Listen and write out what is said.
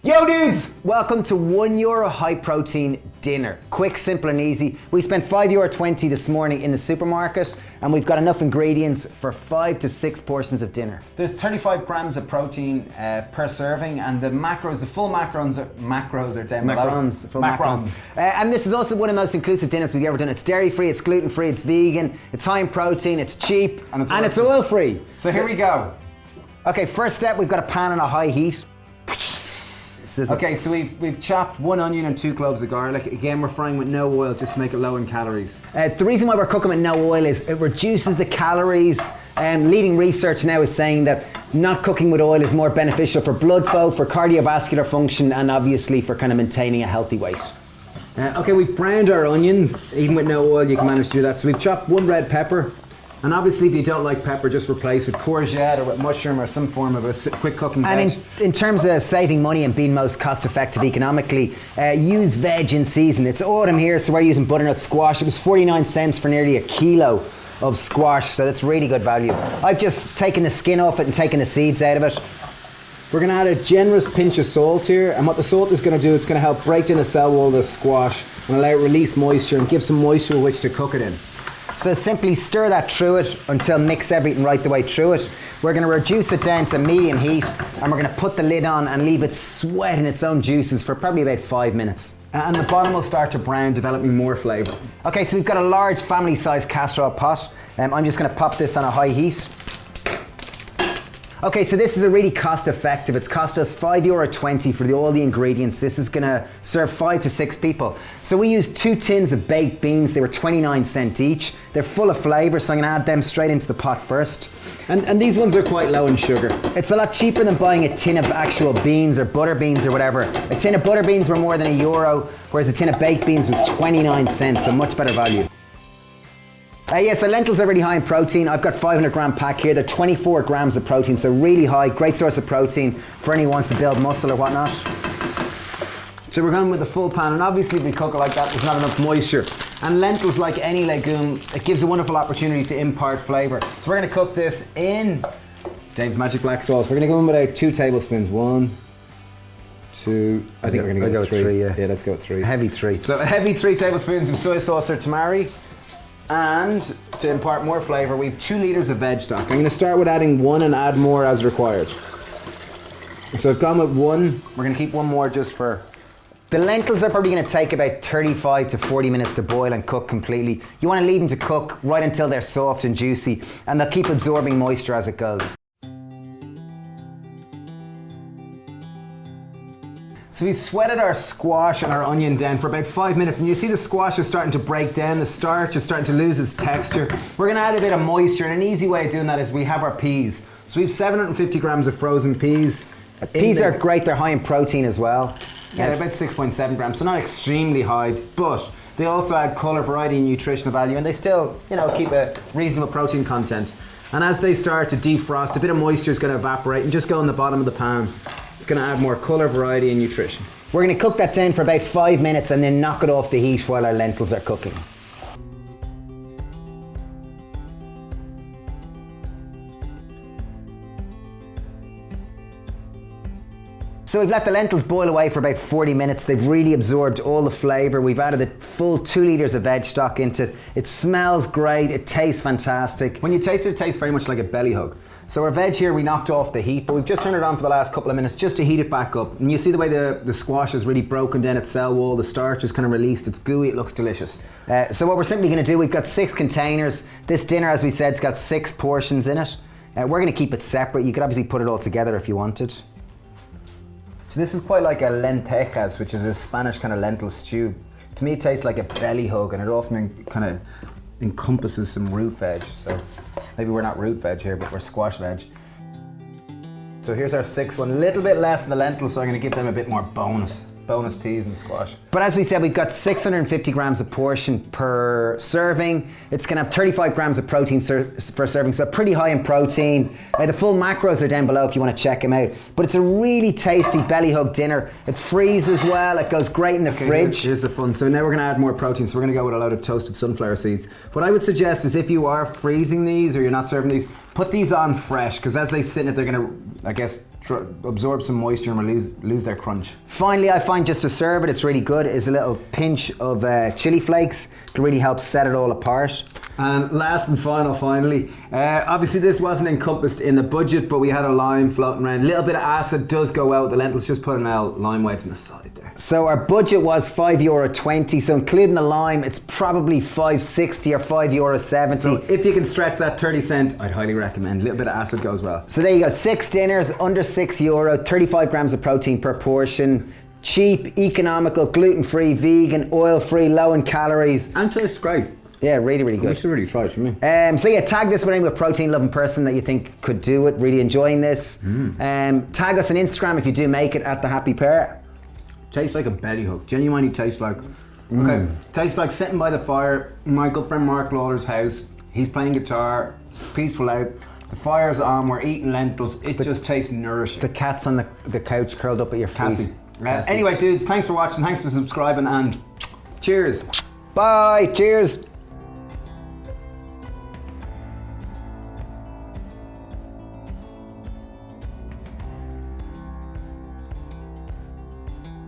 Yo dudes, welcome to €1 high protein dinner. Quick, simple and easy. We spent €5.20 this morning in the supermarket and we've got enough ingredients for 5 to 6 portions of dinner. There's 35 grams of protein per serving, and the macros, the full macros are down below. Macrons, the full macrons. And this is also one of the most inclusive dinners we've ever done. It's dairy free, it's gluten free, it's vegan, it's high in protein, it's cheap, and it's oil free. So here we go. Okay, first step, we've got a pan on a high heat. Okay, so we've chopped 1 onion and 2 cloves of garlic. Again, we're frying with no oil just to make it low in calories. The reason why we're cooking with no oil is it reduces the calories. Leading research now is saying that not cooking with oil is more beneficial for blood flow, for cardiovascular function, and obviously for kind of maintaining a healthy weight. Okay, we've browned our onions. Even with no oil, you can manage to do that. So we've chopped 1 red pepper. And obviously, if you don't like pepper, just replace with courgette or with mushroom or some form of a quick cooking veg. And in terms of saving money and being most cost effective economically, use veg in season. It's autumn here, so we're using butternut squash. It was 49 cents for nearly a kilo of squash, so that's really good value. I've just taken the skin off it and taken the seeds out of it. We're going to add a generous pinch of salt here, and what the salt is going to do, it's going to help break down the cell wall of the squash and allow it to release moisture and give some moisture with which to cook it in. So simply stir that through it until mix everything right the way through it. We're going to reduce it down to medium heat, and we're going to put the lid on and leave it sweating its own juices for probably about 5 minutes. And the bottom will start to brown, developing more flavour. Okay, so we've got a large family-sized casserole pot. I'm just going to pop this on a high heat. Okay, so this is a really cost effective. It's cost us €5.20 for all the ingredients. This is gonna serve 5 to 6 people. So we used 2 tins of baked beans. They were 29 cents each. They're full of flavour, so I'm gonna add them straight into the pot first. And these ones are quite low in sugar. It's a lot cheaper than buying a tin of actual beans or butter beans or whatever. A tin of butter beans were more than €1, whereas a tin of baked beans was 29 cents, so much better value. So lentils are really high in protein. I've got 500 gram pack here. They're 24 grams of protein, so really high, great source of protein for anyone who wants to build muscle or whatnot. So we're going with the full pan, and obviously if we cook it like that, there's not enough moisture. And lentils, like any legume, it gives a wonderful opportunity to impart flavour. So we're going to cook this in Dave's Magic Black Sauce. We're going to go in with about 2 tablespoons. 1, 2, I think we're going to go with 3. Yeah, let's go with 3. A heavy 3. So a heavy 3 tablespoons of soy sauce or tamari. And to impart more flavour, we have 2 litres of veg stock. I'm going to start with adding 1 and add more as required. So I've gone with 1. We're going to keep 1 more just for... The lentils are probably going to take about 35 to 40 minutes to boil and cook completely. You want to leave them to cook right until they're soft and juicy, and they'll keep absorbing moisture as it goes. So we've sweated our squash and our onion down for about 5 minutes, and you see the squash is starting to break down, the starch is starting to lose its texture. We're going to add a bit of moisture, and an easy way of doing that is we have our peas. So we have 750 grams of frozen peas. Peas are great, they're high in protein as well. Yeah, about 6.7 grams, so not extremely high, but they also add colour, variety and nutritional value, and they still, keep a reasonable protein content. And as they start to defrost, a bit of moisture is going to evaporate and just go in the bottom of the pan. It's going to add more colour, variety and nutrition. We're going to cook that down for about 5 minutes and then knock it off the heat while our lentils are cooking. So we've let the lentils boil away for about 40 minutes. They've really absorbed all the flavour. We've added a full 2 litres of veg stock into it. It smells great, it tastes fantastic. When you taste it, it tastes very much like a belly hug. So our veg here, we knocked off the heat, but we've just turned it on for the last couple of minutes just to heat it back up. And you see the way the squash has really broken down its cell wall, the starch is kind of released, it's gooey, it looks delicious. So what we're simply going to do, we've got 6 containers. This dinner, as we said, has got 6 portions in it. We're going to keep it separate. You could obviously put it all together if you wanted. So this is quite like a lentejas, which is a Spanish kind of lentil stew. To me, it tastes like a belly hug, and it often kind of encompasses some root veg. So maybe we're not root veg here, but we're squash veg. So here's our 6th one, a little bit less than the lentils, so I'm going to give them a bit more bonus peas and squash. But as we said, we've got 650 grams a portion per serving. It's going to have 35 grams of protein per serving, so pretty high in protein. The full macros are down below if you want to check them out. But it's a really tasty belly hug dinner. It freezes well, it goes great in the fridge. Here's the fun. So now we're going to add more protein, so we're going to go with a load of toasted sunflower seeds. What I would suggest is if you are freezing these or you're not serving these, put these on fresh, because as they sit in it, they're going to, I guess, absorb some moisture and lose their crunch. Finally, I find just to serve it, it's really good, is a little pinch of chili flakes to really help set it all apart. And last and finally, obviously this wasn't encompassed in the budget, but we had a lime floating around. A little bit of acid does go out the lentils, just put an lime wedge on the side there. So our budget was €5.20, so including the lime, it's probably €5.60 or €5.70. So if you can stretch that 30 cent, I'd highly recommend. A little bit of acid goes well. So there you go, 6 dinners, under €6, 35 grams of protein per portion. Cheap, economical, gluten-free, vegan, oil-free, low in calories. And tastes great. Yeah, really, really good. You should really try it for me. So yeah, tag this with any protein-loving person that you think could do it, really enjoying this. Tag us on Instagram if you do make it at The Happy Pear. Tastes like a belly hook. Genuinely tastes like... Okay, tastes like sitting by the fire, my good friend Mark Lawler's house. He's playing guitar, peaceful out. The fire's on, we're eating lentils. It just tastes nourishing. The cat's on the couch curled up at your feet. Anyway, dudes, thanks for watching, thanks for subscribing, and cheers. Bye, cheers.